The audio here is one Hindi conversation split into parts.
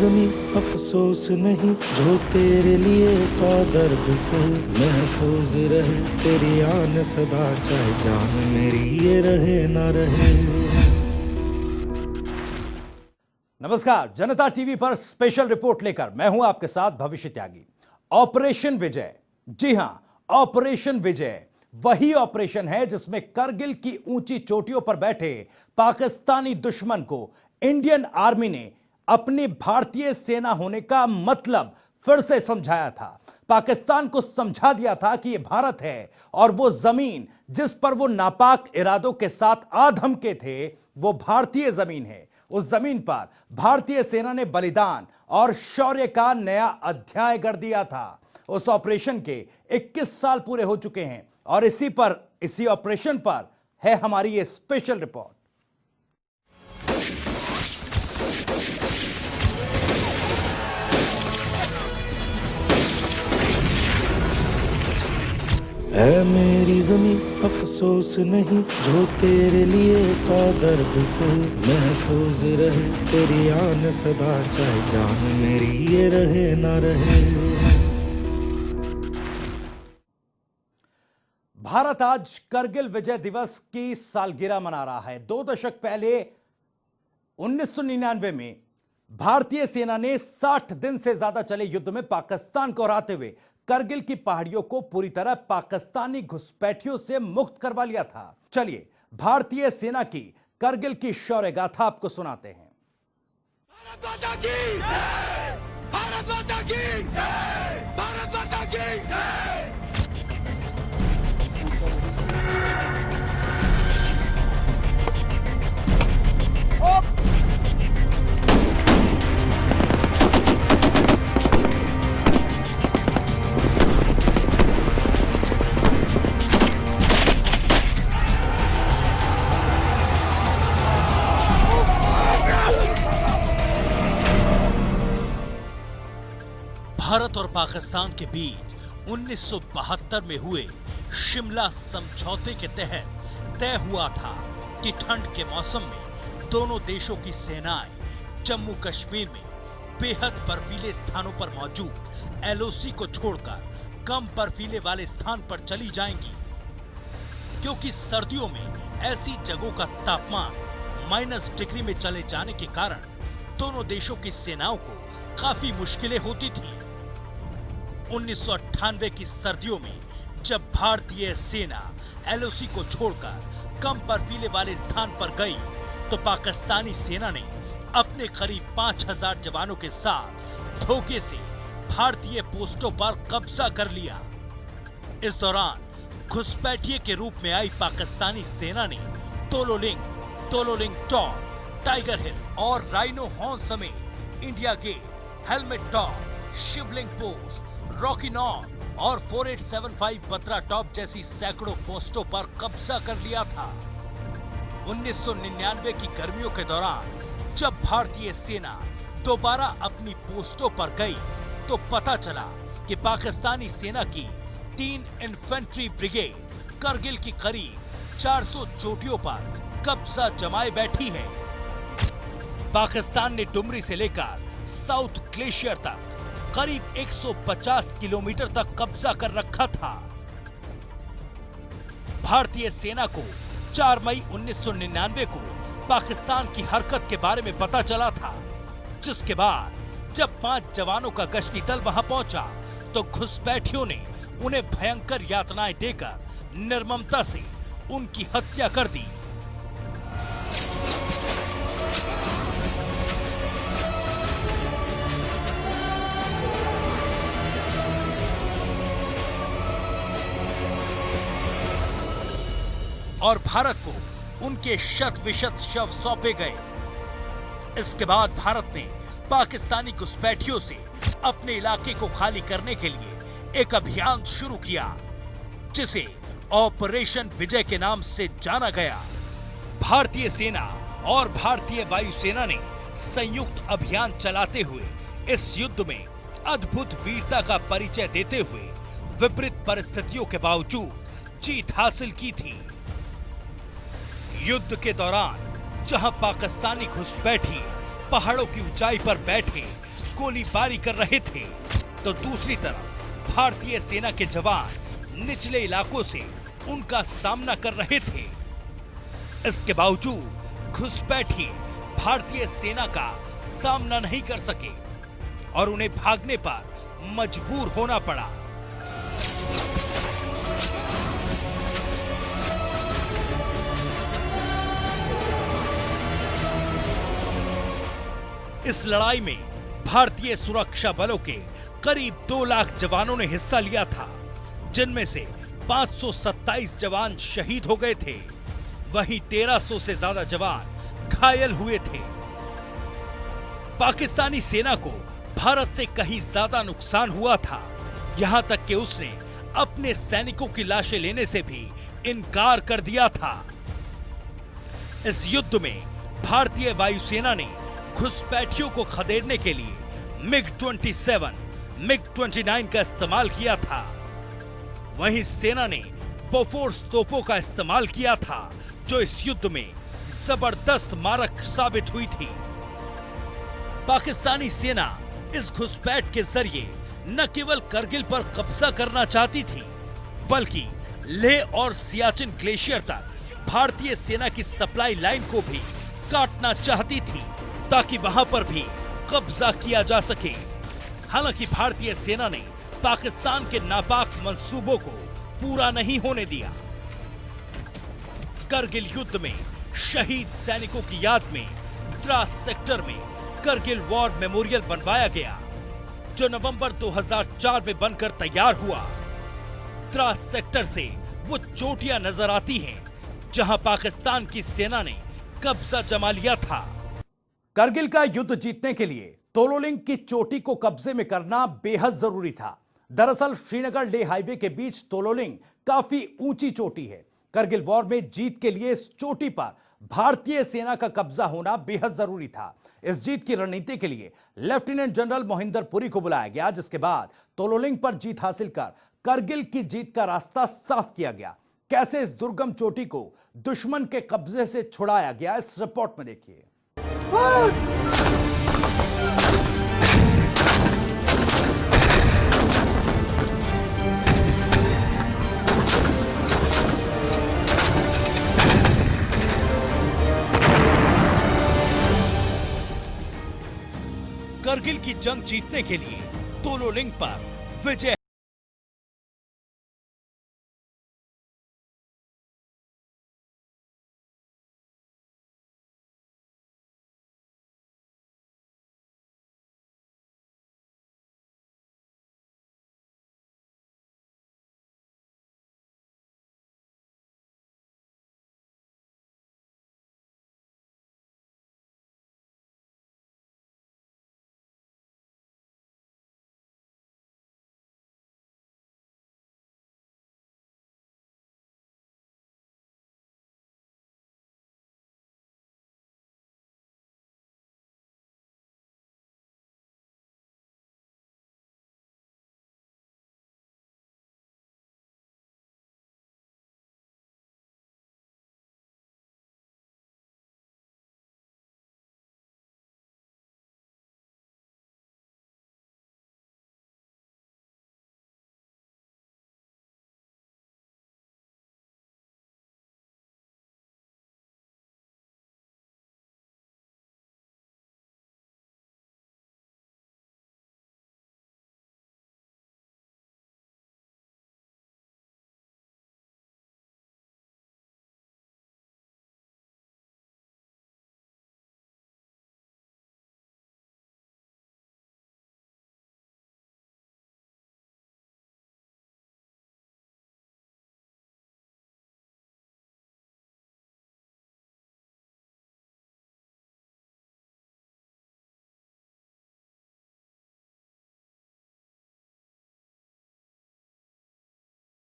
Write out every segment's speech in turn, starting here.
ज़मीं अफसोस नहीं, जो तेरे लिए 100 दर्द से महफूज रहे, तेरी आन सदा चाहे जान मेरी ये रहे ना रहे। नमस्कार, जनता टीवी पर स्पेशल रिपोर्ट लेकर मैं हूं आपके साथ भविष्य त्यागी। ऑपरेशन विजय, जी हां, ऑपरेशन विजय वही ऑपरेशन है जिसमें करगिल की ऊंची चोटियों पर बैठे पाकिस्तानी दुश्मन को इंडियन आर्मी ने अपनी भारतीय सेना होने का मतलब फिर से समझाया था। पाकिस्तान को समझा दिया था कि यह भारत है और वो जमीन जिस पर वो नापाक इरादों के साथ आ धमके थे वो भारतीय जमीन है। उस जमीन पर भारतीय सेना ने बलिदान और शौर्य का नया अध्याय गढ़ दिया था। उस ऑपरेशन के 21 साल पूरे हो चुके हैं और इसी ऑपरेशन पर है हमारी ये स्पेशल रिपोर्ट। है मेरी ज़मीं अफसोस नहीं, जो तेरे लिए 100 दर्द से महफूज रहे, तेरी आन सदा चाहे जान मेरी ये रहे ना रहे। भारत आज करगिल विजय दिवस की सालगिरह मना रहा है। 2 दशक पहले 1999 में भारतीय सेना ने 60 दिन से ज्यादा चले युद्ध में पाकिस्तान को हराते हुए करगिल की पहाड़ियों को पूरी तरह पाकिस्तानी घुसपैठियों से मुक्त करवा लिया था। चलिए भारतीय सेना की करगिल की शौर्य गाथा आपको सुनाते हैं। भारत माता की जय! भारत माता की जय! भारत माता की जय! भारत और पाकिस्तान के बीच 1972 में हुए शिमला समझौते के तहत तय हुआ था कि ठंड के मौसम में दोनों देशों की सेनाएं जम्मू कश्मीर में बेहद बर्फीले स्थानों पर मौजूद एलओसी को छोड़कर कम बर्फीले वाले स्थान पर चली जाएंगी, क्योंकि सर्दियों में ऐसी जगहों का तापमान -डिग्री में चले जाने के कारण दोनों देशों की सेनाओं को काफी मुश्किलें होती थी। 1998 की सर्दियों में जब भारतीय सेना एलओसी को छोड़कर कम बर्फीले वाले स्थान पर गई तो पाकिस्तानी सेना ने अपने करीब 5000 जवानों के साथ धोखे से भारतीय पोस्टों पर कब्जा कर लिया। इस दौरान घुसपैठिए के रूप में आई पाकिस्तानी सेना ने तोलोलिंग टॉप, टाइगर हिल और राइनो हॉर्न समेत इंडिया गेट, हेलमेट टॉप, शिवलिंग पोस्ट, रॉकी नॉन और 4875 बत्रा टॉप जैसी सैकड़ों पोस्टों पर कब्जा कर लिया था। 1999 की गर्मियों के दौरान जब भारतीय सेना दोबारा अपनी पोस्टों पर गई तो पता चला कि पाकिस्तानी सेना की 3 इन्फेंट्री ब्रिगेड करगिल की करीब 400 चोटियों पर कब्जा जमाए बैठी है। पाकिस्तान ने डुमरी से लेकर साउथ ग्लेशियर तक करीब 150 किलोमीटर तक कब्जा कर रखा था। भारतीय सेना को 4 मई 1999 को पाकिस्तान की हरकत के बारे में पता चला था, जिसके बाद जब 5 जवानों का गश्ती दल वहां पहुंचा तो घुसपैठियों ने उन्हें भयंकर यातनाएं देकर निर्ममता से उनकी हत्या कर दी। और भारत को उनके शत विशत शव सौंपे गए। इसके बाद भारत ने पाकिस्तानी घुसपैठियों से अपने इलाके को खाली करने के लिए एक अभियान शुरू किया, जिसे ऑपरेशन विजय के नाम से जाना गया। भारतीय सेना और भारतीय वायुसेना ने संयुक्त अभियान चलाते हुए इस युद्ध में अद्भुत वीरता का परिचय देते हुए विपरीत परिस्थितियों के बावजूद जीत हासिल की थी। युद्ध के दौरान जहां पाकिस्तानी घुसपैठी पहाड़ों की ऊंचाई पर बैठे गोलीबारी कर रहे थे, तो दूसरी तरफ भारतीय सेना के जवान निचले इलाकों से उनका सामना कर रहे थे। इसके बावजूद घुसपैठिए भारतीय सेना का सामना नहीं कर सके और उन्हें भागने पर मजबूर होना पड़ा। इस लड़ाई में भारतीय सुरक्षा बलों के करीब 2 लाख जवानों ने हिस्सा लिया था, जिनमें से 527 जवान शहीद हो गए थे, वहीं 1300 से ज्यादा जवान घायल हुए थे। पाकिस्तानी सेना को भारत से कहीं ज्यादा नुकसान हुआ था, यहां तक कि उसने अपने सैनिकों की लाशें लेने से भी इनकार कर दिया था। इस युद्ध में भारतीय वायुसेना ने घुसपैठियों को खदेड़ने के लिए MiG-27, MiG-29 का इस्तेमाल किया था। वहीं सेना ने बोफोर्स तोपों का इस्तेमाल किया था, जो इस युद्ध में जबरदस्त मारक साबित हुई थी। पाकिस्तानी सेना इस घुसपैठ के जरिए न केवल करगिल पर कब्जा करना चाहती थी, बल्कि लेह और सियाचिन ग्लेशियर तक भारतीय सेना की सप्लाई लाइन को भी काटना चाहती थी, ताकि वहां पर भी कब्जा किया जा सके। हालांकि भारतीय सेना ने पाकिस्तान के नापाक मंसूबों को पूरा नहीं होने दिया। करगिल युद्ध में शहीद सैनिकों की याद में द्रास सेक्टर में करगिल वॉर मेमोरियल बनवाया गया, जो नवंबर 2004 में बनकर तैयार हुआ। द्रास सेक्टर से वो चोटियां नजर आती हैं, जहां पाकिस्तान की सेना ने कब्जा जमा लिया था। करगिल का युद्ध जीतने के लिए तोलोलिंग की चोटी को कब्जे में करना बेहद जरूरी था। दरअसल श्रीनगर लेह हाईवे के बीच तोलोलिंग काफी ऊंची चोटी है। करगिल वॉर में जीत के लिए इस चोटी पर भारतीय सेना का कब्जा होना बेहद जरूरी था। इस जीत की रणनीति के लिए लेफ्टिनेंट जनरल मोहिंदर पुरी को बुलाया गया, जिसके बाद तोलोलिंग पर जीत हासिल कर करगिल की जीत का रास्ता साफ किया गया। कैसे इस दुर्गम चोटी को दुश्मन के कब्जे से छुड़ाया गया, इस रिपोर्ट में देखिए। करगिल की जंग जीतने के लिए तोलोलिंग पर विजय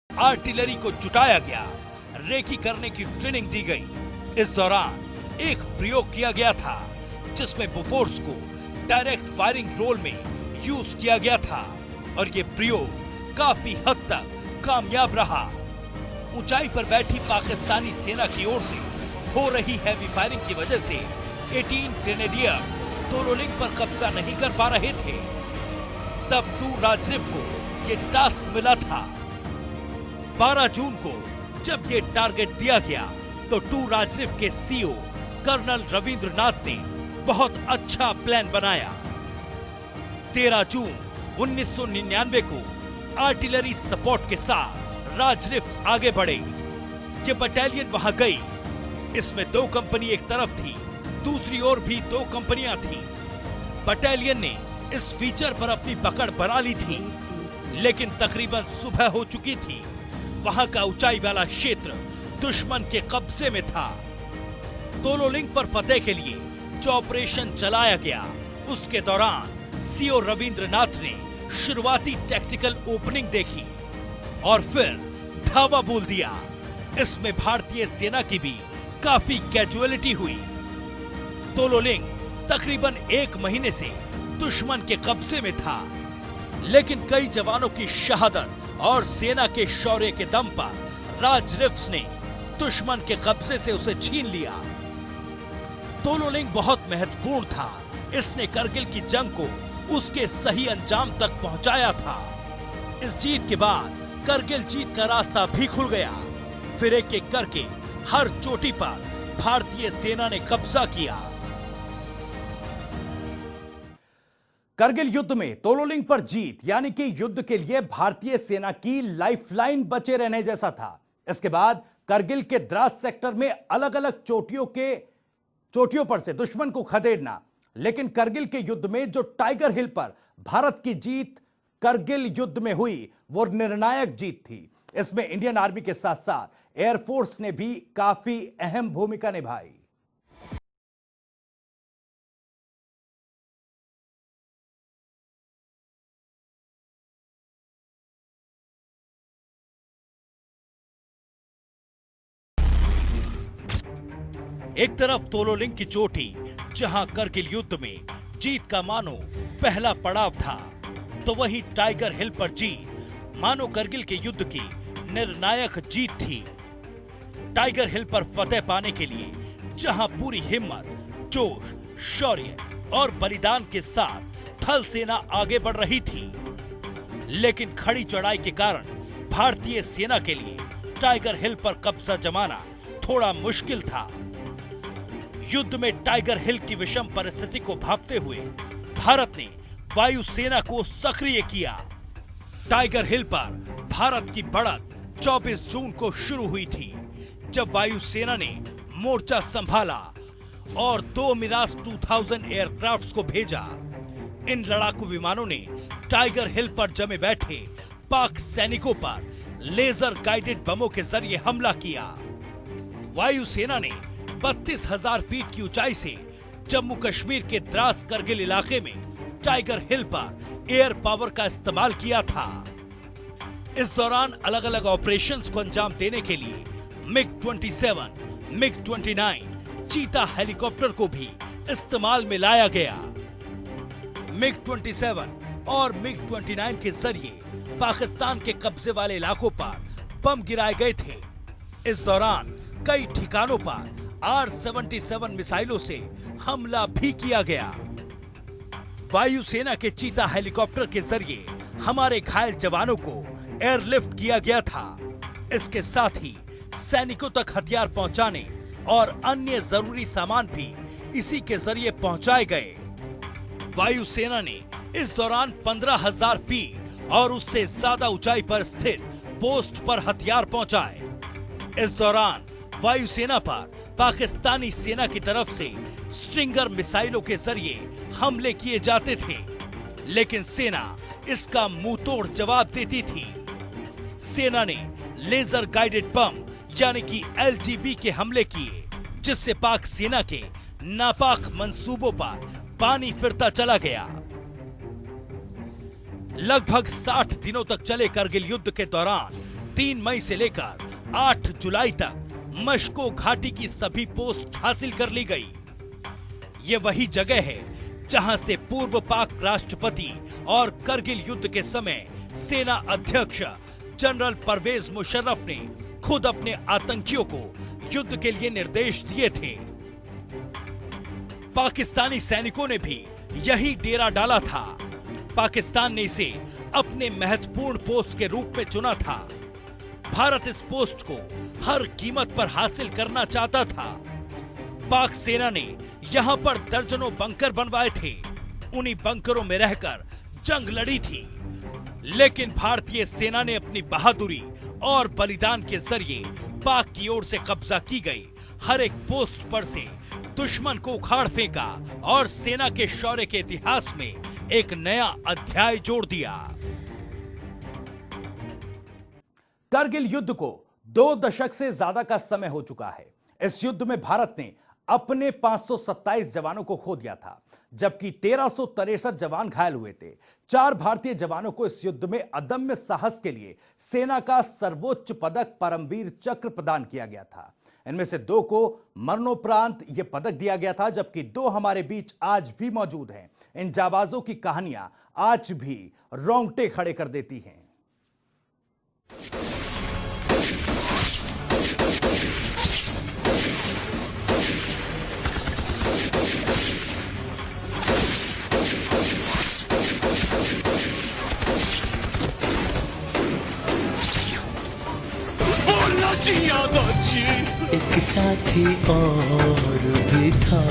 आर्टिलरी को जुटाया गया, रेकी करने की ट्रेनिंग दी गई। इस दौरान एक प्रयोग किया गया था, जिसमें बोफोर्स को डायरेक्ट फायरिंग रोल में यूज किया गया था और ये प्रयोग काफी हद तक कामयाब रहा। ऊंचाई पर बैठी पाकिस्तानी सेना की ओर से हो रही हैवी फायरिंग की वजह से 18 ग्रेनेडियर तोलोलिंग पर कब्जा नहीं कर पा रहे थे, तब टू राजरिफ को ये टास्क मिला था। 12 जून को जब ये टारगेट दिया गया तो टू राजरिफ के सीईओ कर्नल रविंद्रनाथ ने बहुत अच्छा प्लान बनाया। 13 जून 1999 को आर्टिलरी सपोर्ट के साथ राजरिफ आगे बढ़े। ये बटालियन वहां गई। इसमें 2 कंपनी एक तरफ थी, दूसरी ओर भी 2 कंपनियां थी। बटालियन ने इस फीचर पर अपनी पकड़ बना ली थी, लेकिन तकरीबन सुबह हो चुकी थी। वहां का ऊंचाई वाला क्षेत्र दुश्मन के कब्जे में था। तोलोलिंग पर फतेह के लिए जो ऑपरेशन चलाया गया, उसके दौरान सीईओ रविंद्रनाथ ने शुरुआती टैक्टिकल ओपनिंग देखी और फिर धावा बोल दिया। इसमें भारतीय सेना की भी काफी कैजुअलिटी हुई। तोलोलिंग तकरीबन 1 महीने से दुश्मन के कब्जे में था, लेकिन कई जवानों की शहादत और सेना के शौर्य के दम पर राजरिफ्स ने दुश्मन के कब्जे से उसे छीन लिया। तोलोलिंग बहुत महत्वपूर्ण था। इसने करगिल की जंग को उसके सही अंजाम तक पहुंचाया था। इस जीत के बाद करगिल जीत का रास्ता भी खुल गया। फिर एक एक करके हर चोटी पर भारतीय सेना ने कब्जा किया। करगिल युद्ध में तोलोलिंग पर जीत यानी कि युद्ध के लिए भारतीय सेना की लाइफलाइन बचे रहने जैसा था। इसके बाद करगिल के द्रास सेक्टर में अलग अलग चोटियों पर से दुश्मन को खदेड़ना, लेकिन करगिल के युद्ध में जो टाइगर हिल पर भारत की जीत करगिल युद्ध में हुई, वो निर्णायक जीत थी। इसमें इंडियन आर्मी के साथ साथ एयरफोर्स ने भी काफी अहम भूमिका निभाई। एक तरफ तोलोलिंग की चोटी, जहां करगिल युद्ध में जीत का मानो पहला पड़ाव था, तो वहीं टाइगर हिल पर जीत मानो करगिल के युद्ध की निर्णायक जीत थी। टाइगर हिल पर फतेह पाने के लिए जहां पूरी हिम्मत, जोश, शौर्य और बलिदान के साथ थल सेना आगे बढ़ रही थी, लेकिन खड़ी चढ़ाई के कारण भारतीय सेना के लिए टाइगर हिल पर कब्जा जमाना थोड़ा मुश्किल था। युद्ध में टाइगर हिल की विषम परिस्थिति को भांपते हुए भारत ने वायुसेना को सक्रिय किया। टाइगर हिल पर भारत की बढ़त 24 जून को शुरू हुई थी, जब वायुसेना ने मोर्चा संभाला और 2 मिराज 2000 एयरक्राफ्ट्स को भेजा। इन लड़ाकू विमानों ने टाइगर हिल पर जमे बैठे पाक सैनिकों पर लेजर गाइडेड बमों के जरिए हमला किया। वायुसेना ने 32,000 फीट की ऊंचाई से जम्मू कश्मीर के द्रास करगिल इलाके में टाइगर हिल पर एयर पावर का इस्तेमाल किया था। इस दौरान अलग अलग ऑपरेशंस को अंजाम देने के लिए MiG-27, MiG-29, चीता हेलीकॉप्टर को भी इस्तेमाल में लाया गया। MiG-27 और MiG-29 के जरिए पाकिस्तान के कब्जे वाले इलाकों पर बम गिराए गए थे। इस दौरान कई ठिकानों पर R-77 मिसाइलों से हमला भी किया गया। वायुसेना के चीता हेलीकॉप्टर के जरिए हमारे घायल जवानों को एयरलिफ्ट किया गया था। इसके साथ ही सैनिकों तक हथियार पहुंचाने और अन्य जरूरी सामान भी इसी के जरिए पहुंचाए गए। वायुसेना ने इस दौरान 15,000 फीट और उससे ज्यादा ऊंचाई पर स्थित पोस्ट पर हथियार पहुंचाए। इस दौरान वायुसेना पर पाकिस्तानी सेना की तरफ से स्ट्रिंगर मिसाइलों के जरिए हमले किए जाते थे, लेकिन सेना इसका मुंहतोड़ जवाब देती थी। सेना ने लेजर गाइडेड बम यानी कि LGB के हमले किए, जिससे पाक सेना के नापाक मंसूबों पर पानी फिरता चला गया। लगभग 60 दिनों तक चले करगिल युद्ध के दौरान 3 मई से लेकर 8 जुलाई तक मशको घाटी की सभी पोस्ट हासिल कर ली गई। ये वही जगह है जहां से पूर्व पाक राष्ट्रपति और करगिल युद्ध के समय सेना अध्यक्ष जनरल परवेज मुशर्रफ ने खुद अपने आतंकियों को युद्ध के लिए निर्देश दिए थे। पाकिस्तानी सैनिकों ने भी यही डेरा डाला था। पाकिस्तान ने इसे अपने महत्वपूर्ण पोस्ट के रूप में चुना था। भारत इस पोस्ट को हर कीमत पर हासिल करना चाहता था। पाक सेना ने यहाँ पर दर्जनों बंकर बनवाए थे। उन्हीं बंकरों में रहकर जंग लड़ी थी, लेकिन भारतीय सेना ने अपनी बहादुरी और बलिदान के जरिए पाक की ओर से कब्जा की गई हर एक पोस्ट पर से दुश्मन को उखाड़ फेंका और सेना के शौर्य के इतिहास में एक नया अध्याय जोड़ दिया। करगिल युद्ध को 2 दशक से ज्यादा का समय हो चुका है। इस युद्ध में भारत ने अपने 527 जवानों को खो दिया था, जबकि 1363 जवान घायल हुए थे। 4 भारतीय जवानों को इस युद्ध में अदम्य साहस के लिए सेना का सर्वोच्च पदक परमवीर चक्र प्रदान किया गया था। इनमें से 2 को मरणोपरांत यह पदक दिया गया था, जबकि 2 हमारे बीच आज भी मौजूद हैं। इन जाबाजों की कहानियां आज भी रोंगटे खड़े कर देती हैं। एक साथी और भी था।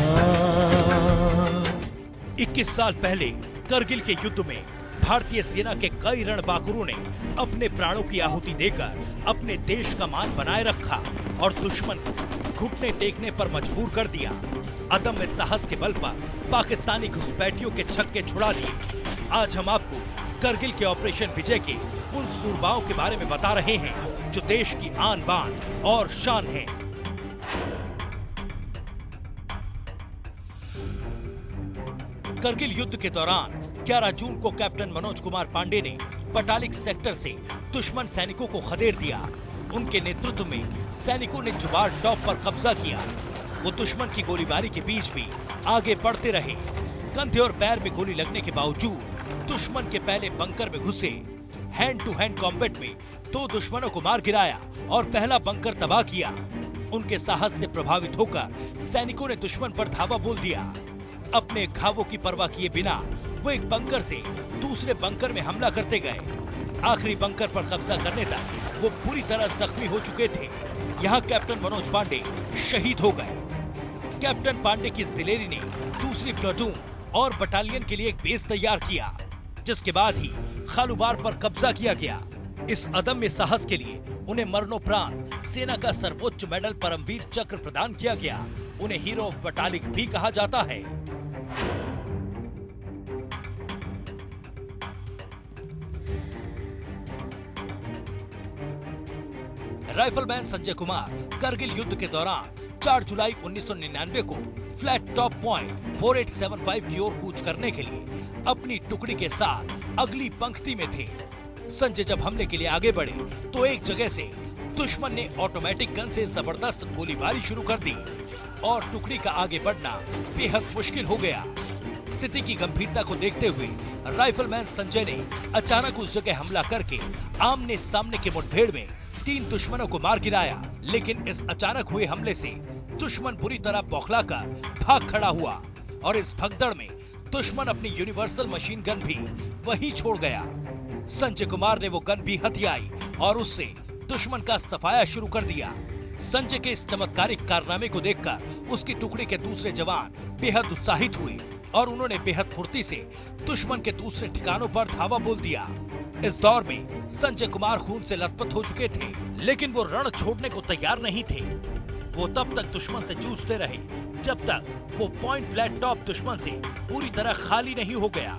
21 साल पहले करगिल के युद्ध में भारतीय सेना के कई रणबांकुरों ने अपने प्राणों की आहुति देकर अपने देश का मान बनाए रखा और दुश्मन को घुटने टेकने पर मजबूर कर दिया। अदम्य साहस के बल पर पाकिस्तानी घुसपैठियों के छक्के छुड़ा दिए। आज हम आपको करगिल के ऑपरेशन विजय के उन सूरबाओं के बारे में बता रहे हैं जो देश की आन बान और शान है। करगिल युद्ध के दौरान 11 जून को कैप्टन मनोज कुमार पांडे ने पटालिक सेक्टर से दुश्मन सैनिकों को खदेड़ दिया। उनके नेतृत्व में सैनिकों ने जुबार टॉप पर कब्जा किया। वो दुश्मन की गोलीबारी के बीच भी आगे बढ़ते रहे। कंधे और पैर में गोली लगने के बावजूद दुश्मन के पहले बंकर में घुसे। हैंड टू हैंड कॉम्बैट में 2 दुश्मनों को मार गिराया और पहला बंकर तबाह किया। उनके साहस से प्रभावित होकर सैनिकों ने दुश्मन पर धावा बोल दिया। अपने घावों की परवाह किए बिना वो एक बंकर से दूसरे बंकर में हमला करते गए। आखिरी बंकर पर कब्जा करने तक वो पूरी तरह जख्मी हो चुके थे। यहाँ कैप्टन मनोज पांडे शहीद हो गए। कैप्टन पांडे की इस दिलेरी ने दूसरी प्लाटून और बटालियन के लिए एक बेस तैयार किया, जिसके बाद ही खालूबार पर कब्जा किया गया। इस अदम्य साहस के लिए उन्हें मरणोपरांत सेना का सर्वोच्च मेडल परमवीर चक्र प्रदान किया गया। उन्हें हीरो ऑफ बटालिक भी कहा जाता है। राइफलमैन संजय कुमार करगिल युद्ध के दौरान 4 जुलाई 1999 को फ्लैट टॉप पॉइंट 4875 की ओर कूच करने के लिए अपनी टुकड़ी के साथ अगली पंक्ति में थे। संजय जब हमले के लिए आगे बढ़े तो एक जगह से दुश्मन ने ऑटोमेटिक गन से जबरदस्त गोलीबारी शुरू कर दी और टुकड़ी का आगे बढ़ना बेहद मुश्किल हो गया। स्थिति की गंभीरता को देखते हुए राइफलमैन संजय ने अचानक उस जगह हमला करके आमने सामने के मुठभेड़ में 3 दुश्मनों को मार गिराया। लेकिन इस अचानक हुए हमले से दुश्मन बुरी तरह बौखलाकर भाग खड़ा हुआ और इस भगदड़ में दुश्मन अपनी यूनिवर्सल मशीन गन भी वहीं छोड़ गया। संजय कुमार ने वो गन भी हथियाई और उससे दुश्मन का सफाया शुरू कर दिया। संजय के इस चमत्कारिक कारनामे को देखकर उसकी टुकड़ी के दूसरे जवान बेहद उत्साहित हुए और उन्होंने बेहद फुर्ती से दुश्मन के दूसरे ठिकानों पर धावा बोल दिया। इस दौर में संजय कुमार खून से लथपथ हो चुके थे, लेकिन वो रण छोड़ने को तैयार नहीं थे। वो तब तक दुश्मन से जूझते रहे जब तक वो पॉइंट फ्लैट टॉप दुश्मन से पूरी तरह खाली नहीं हो गया।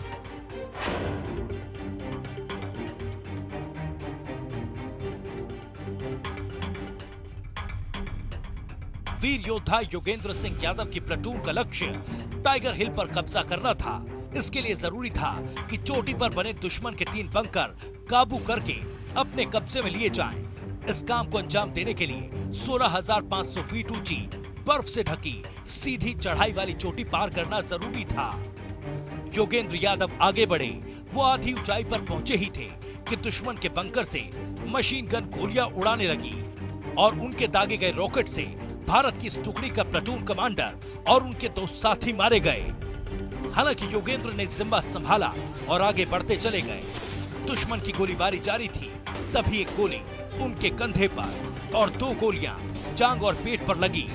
वीर योद्धा योगेंद्र सिंह यादव की प्लाटून का लक्ष्य टाइगर हिल पर कब्जा करना था। इसके लिए जरूरी था कि चोटी पर बने दुश्मन के 3 बंकर काबू करके अपने कब्जे में लिए जाएं। इस काम को अंजाम देने के लिए 16,500 फीट ऊंची बर्फ से ढकी सीधी चढ़ाई वाली चोटी पार करना जरूरी था। योगेंद्र यादव आगे बढ़े। वो आधी ऊंचाई पर पहुंचे ही थे कि दुश्मन के बंकर से मशीन गन गोलियां उड़ाने लगी और उनके दागे गए रॉकेट से भारत की इस टुकड़ी का प्लाटून कमांडर और उनके 2 साथी मारे गए। हालांकि योगेंद्र ने जिम्मा संभाला और आगे बढ़ते चले गए। दुश्मन की गोलीबारी जारी थी, तभी एक गोली उनके कंधे पर और 2 गोलियां जांग और पेट पर लगी,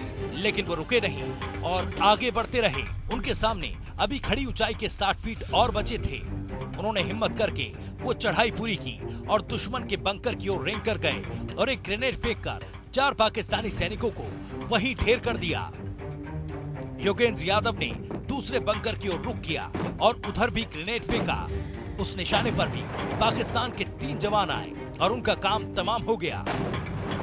लेकिन वो रुके नहीं और आगे बढ़ते रहे। उनके सामने अभी खड़ी ऊंचाई के 60 फीट और बचे थे। उन्होंने हिम्मत करके वो चढ़ाई पूरी की और दुश्मन के बंकर की ओर रेंग कर गए और एक ग्रेनेड फेंककर 4 पाकिस्तानी सैनिकों को वहीं ढेर कर दिया। योगेंद्र यादव ने दूसरे बंकर की ओर रुख किया और उधर भी ग्रेनेड फेंका। उस निशाने पर भी पाकिस्तान के 3 जवान आए और उनका काम तमाम हो गया।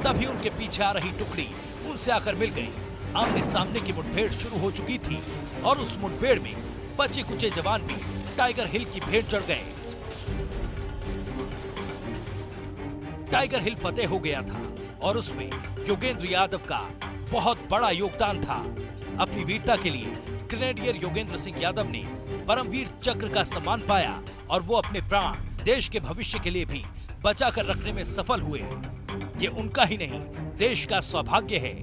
तभी उनके पीछे आ रही टुकड़ी उनसे आकर मिल गई। आमने सामने की मुठभेड़ शुरू हो चुकी थी और उस मुठभेड़ में बचे कुचे जवान भी टाइगर हिल की भेंट चढ़ गए। टाइगर हिल फतेह हो गया था और उसमें योगेंद्र यादव का बहुत बड़ा योगदान था। अपनी वीरता के लिए ग्रेनेडियर योगेंद्र सिंह यादव ने परमवीर चक्र का सम्मान पाया और वो अपने प्राण देश के भविष्य के लिए भी बचा कर रखने में सफल हुए। ये उनका ही नहीं, देश का सौभाग्य है।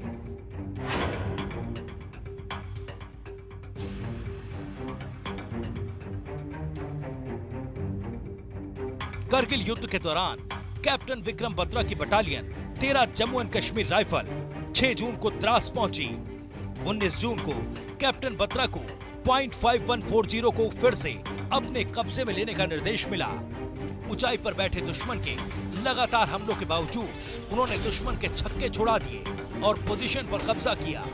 करगिल युद्ध के दौरान कैप्टन विक्रम बत्रा की battalion 13 Jammu and Kashmir rifle 6 जून को द्रास पहुंची। 19 जून को कैप्टन बत्रा को .5140 को फिर से अपने कब्जे में लेने का निर्देश मिला। ऊंचाई पर बैठे दुश्मन के लगातार हमलों के बावजूद उन्होंने दुश्मन के छक्के छोड़ा दिए और पोजीशन पर कब्जा किया।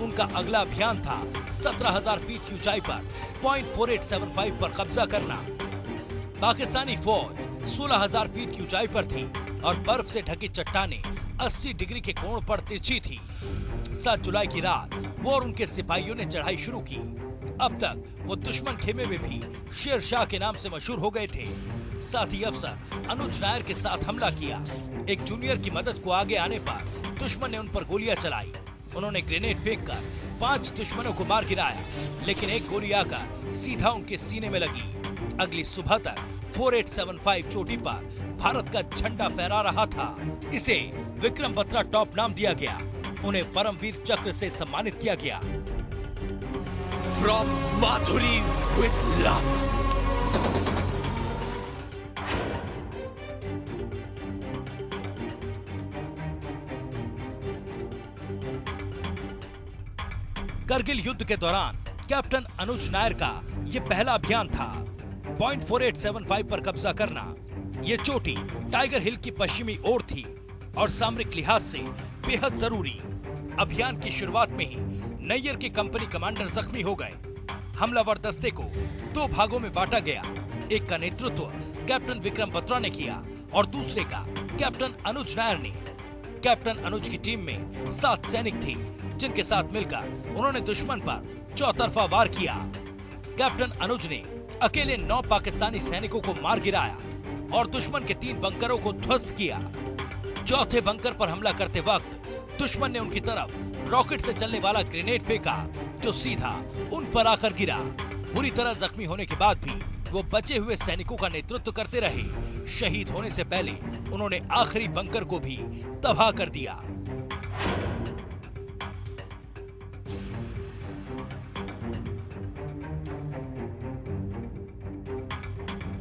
उनका अगला अभियान था 17,000 फीट की ऊंचाई पर .4875 पर कब्जा करना। पाकिस्तानी फौज 16,000 फीट की ऊंचाई पर थी और बर्फ से ढकी चट्टानें 80 डिग्री के कोण पर तिरछी थी। 7 जुलाई की रात वो और उनके सिपाहियों ने चढ़ाई शुरू की। अब तक वो दुश्मन खेमे में भी शेर शाह के नाम से मशहूर हो गए थे। साथी अफसर अनुज नायर के साथ हमला किया। एक जूनियर की मदद को आगे आने पर दुश्मन ने उन पर गोलियां चलाई। उन्होंने ग्रेनेड फेंककर 5 दुश्मनों को मार गिराया, लेकिन एक गोली आकर सीधा उनके सीने में लगी। अगली सुबह तक 4875 चोटी पर भारत का झंडा फहरा रहा था। इसे विक्रम बत्रा टॉप नाम दिया गया। उन्हें परमवीर चक्र से सम्मानित किया गया। From Madhuri with love. Kargil युद्ध के दौरान कैप्टन अनुज नायर का ये पहला अभियान था। .4875 पर कब्जा करना। ये चोटी टाइगर हिल की पश्चिमी ओर थी और सामरिक लिहाज से बेहद जरूरी। अभियान की शुरुआत में ही नैयर के कंपनी कमांडर जख्मी हो गए। हमलावर दस्ते को 2 भागों में बांटा गया। एक का नेतृत्व कैप्टन विक्रम बत्रा ने किया और दूसरे का कैप्टन अनुज नायर ने। कैप्टन अनुज की टीम में 7 सैनिक थे, जिनके साथ मिलकर उन्होंने दुश्मन पर चौतरफा वार किया। कैप्टन अनुज ने अकेले 9 पाकिस्तानी सैनिकों को मार गिराया और दुश्मन के 3 बंकरों को ध्वस्त किया। चौथे बंकर पर हमला करते वक्त दुश्मन ने उनकी तरफ रॉकेट से चलने वाला ग्रेनेड फेंका, जो सीधा उन पर आकर गिरा। बुरी तरह जख्मी होने के बाद भी वो बचे हुए सैनिकों का नेतृत्व करते रहे। शहीद होने से पहले उन्होंने आखिरी बंकर को भी तबाह कर दिया।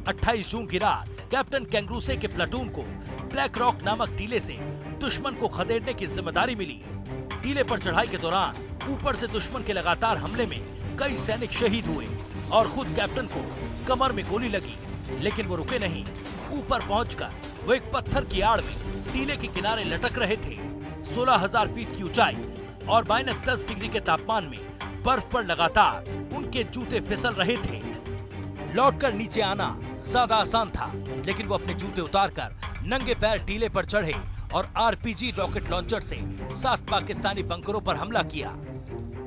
28 जून की रात कैप्टन कैंगरूसे के प्लाटून को ब्लैक रॉक नामक टीले से दुश्मन को खदेड़ने की जिम्मेदारी मिली। टीले पर चढ़ाई के दौरान ऊपर से दुश्मन के लगातार हमले में कई सैनिक शहीद हुए और खुद कैप्टन को कमर में गोली लगी, लेकिन वो रुके नहीं। ऊपर पहुंचकर वो एक पत्थर की आड़ में टीले के किनारे लटक रहे थे। 16,000 फीट की ऊंचाई और -10 डिग्री के तापमान में बर्फ पर लगातार उनके जूते फिसल रहे थे। लौटकर नीचे आना ज्यादा आसान था, लेकिन वो अपने जूते उतारकर नंगे पैर टीले पर चढ़े और आरपीजी रॉकेट लॉन्चर से 7 पाकिस्तानी बंकरों पर हमला किया।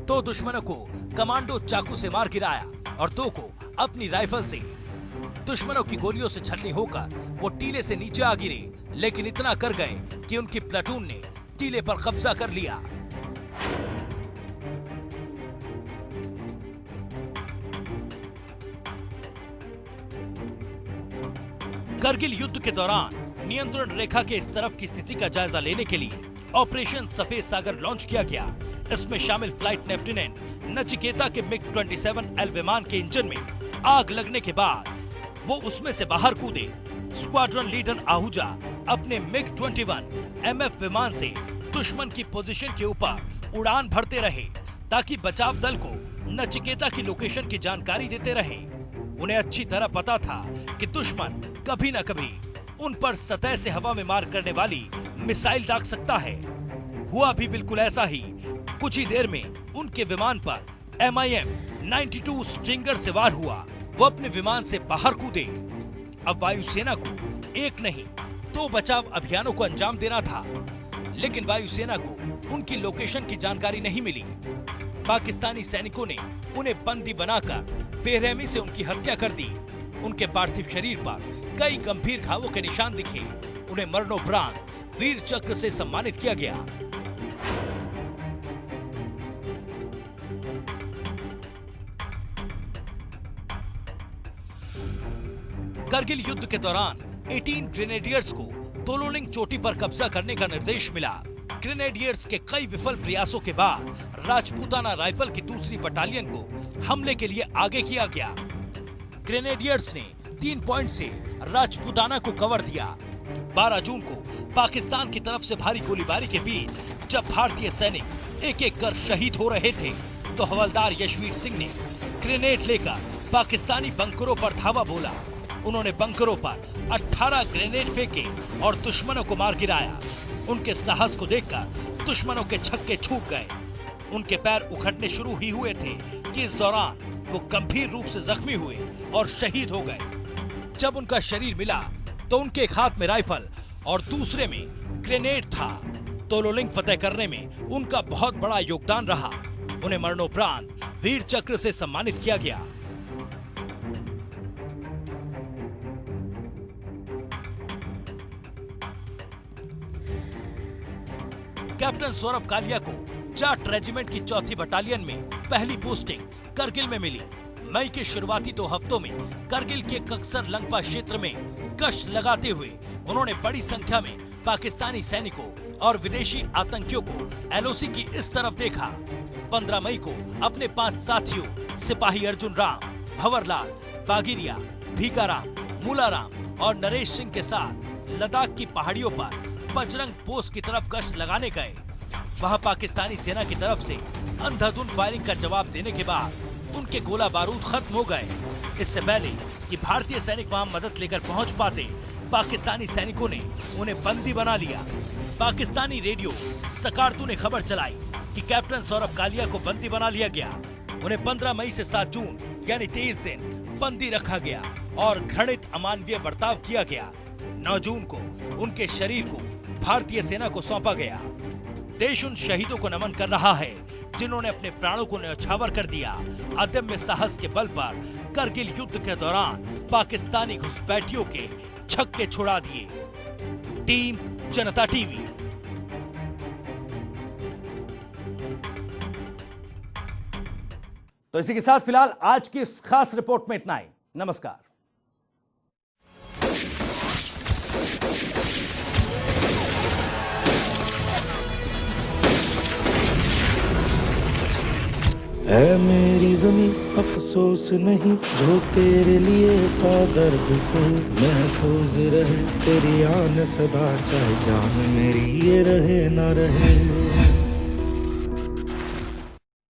2 दुश्मनों को कमांडो चाकू से मार गिराया और 2 को अपनी राइफल से। दुश्मनों की गोलियों से छलनी होकर वो टीले से नीचे आ गिरे, लेकिन इतना कर गए कि उनकी प्लाटून ने टीले पर कब्जा कर लिया। करगिल युद्ध के दौरान नियंत्रण रेखा के इस तरफ की स्थिति का जायजा लेने के लिए ऑपरेशन सफेद सागर लॉन्च किया गया। इसमें शामिल फ्लाइट लेफ्टिनेंट नचिकेता के मिग 27L विमान के इंजन में आग लगने के बाद वो उसमें से बाहर कूदे। स्क्वाड्रन लीडर आहूजा अपने मिग 21 MF विमान से दुश्मन की पोजीशन के ऊपर उड़ान भरते रहे ताकि बचाव दल को नचिकेता की लोकेशन की जानकारी देते रहे। उन्हें अच्छी तरह पता था कि दुश्मन कभी न कभी उन पर सतह से हवा में मार करने वाली मिसाइल दाग सकता है। हुआ भी बिल्कुल ऐसा ही। कुछ ही देर में उनके विमान पर MIM-92 स्ट्रिंगर से वार हुआ। वो अपने विमान से बाहर कूदे। अब वायुसेना को एक नहीं 2 बचाव अभियानों को अंजाम देना था, लेकिन वायुसेना को उनकी लोकेशन की जानकारी नहीं मिली। पाकिस्तानी सैनिकों ने उन्हें बंदी बनाकर बेरहमी से उनकी हत्या कर दी। उनके पार्थिव शरीर पर कई गंभीर घावों के निशान दिखे। उन्हें मरणोपरांत वीर चक्र से सम्मानित किया गया। करगिल युद्ध के दौरान 18 ग्रेनेडियर्स को तोलोलिंग चोटी पर कब्जा करने का निर्देश मिला। ग्रेनेडियर्स के कई विफल प्रयासों के बाद राजपूताना राइफल की दूसरी बटालियन को हमले के लिए आगे किया गया। ग्रेनेडियर्स ने 3 पॉइंट से राजपूताना को कवर दिया। 12 जून को पाकिस्तान की तरफ से भारी गोलीबारी के बीच जब भारतीय सैनिक एक एक कर शहीद हो रहे थे, तो हवलदार यशवीर सिंह ने ग्रेनेड लेकर पाकिस्तानी बंकरों पर धावा बोला। उन्होंने बंकरों पर 18 ग्रेनेड फेंके और दुश्मनों को मार गिराया। उनके साहस को देखकर दुश्मनों के छक्के छूट गए। उनके पैर उखड़ने शुरू ही हुए थे कि इस दौरान वो गंभीर रूप से जख्मी हुए और शहीद हो गए। जब उनका शरीर मिला तो उनके एक हाथ में राइफल और दूसरे में ग्रेनेड था। तोलोलिंग फतेह करने में उनका बहुत बड़ा योगदान रहा। उन्हें मरणोपरांत वीर चक्र से सम्मानित किया गया। कैप्टन सौरभ कालिया को जाट रेजिमेंट की 4थी बटालियन में पहली पोस्टिंग करगिल में मिली। मई के शुरुआती 2 हफ्तों में करगिल के कक्सर लंगपा क्षेत्र में गश्त लगाते हुए उन्होंने बड़ी संख्या में पाकिस्तानी सैनिकों और विदेशी आतंकियों को LOC की इस तरफ देखा। 15 मई को अपने 5 साथियों सिपाही अर्जुन राम, भंवरलाल, बागिरिया, भीकाराम, मूलाराम और नरेश सिंह के साथ लद्दाख की पहाड़ियों पर बजरंग पोस्ट की तरफ गश्त लगाने गए। वहां पाकिस्तानी सेना की तरफ से अंधाधुंध फायरिंग का जवाब देने के बाद उनके गोला बारूद खत्म हो गए। इससे पहले कि भारतीय सैनिक वहां मदद लेकर पहुंच पाते, पाकिस्तानी सैनिकों ने उन्हें बंदी बना लिया। पाकिस्तानी रेडियो सकारतू ने खबर चलाई कि कैप्टन सौरभ कालिया को बंदी बना लिया गया। उन्हें 15 मई से 7 जून यानी 23 दिन बंदी रखा गया और घृणित अमानवीय बर्ताव किया गया। 9 जून को उनके शरीर को भारतीय सेना को सौंपा गया। देश उन शहीदों को नमन कर रहा है जिन्होंने अपने प्राणों को न्यौछावर कर दिया। अदम्य साहस के बल पर करगिल युद्ध के दौरान पाकिस्तानी घुसपैठियों के छक्के छुड़ा दिए। टीम जनता टीवी। तो इसी के साथ फिलहाल आज की इस खास रिपोर्ट में इतना ही। नमस्कार। है मेरी ज़मीं अफसोस नहीं, जो तेरे लिए 100 दर्द से महफूज रहे तेरी आन सदा, चाहे जान मेरी ये रहे ना रहे।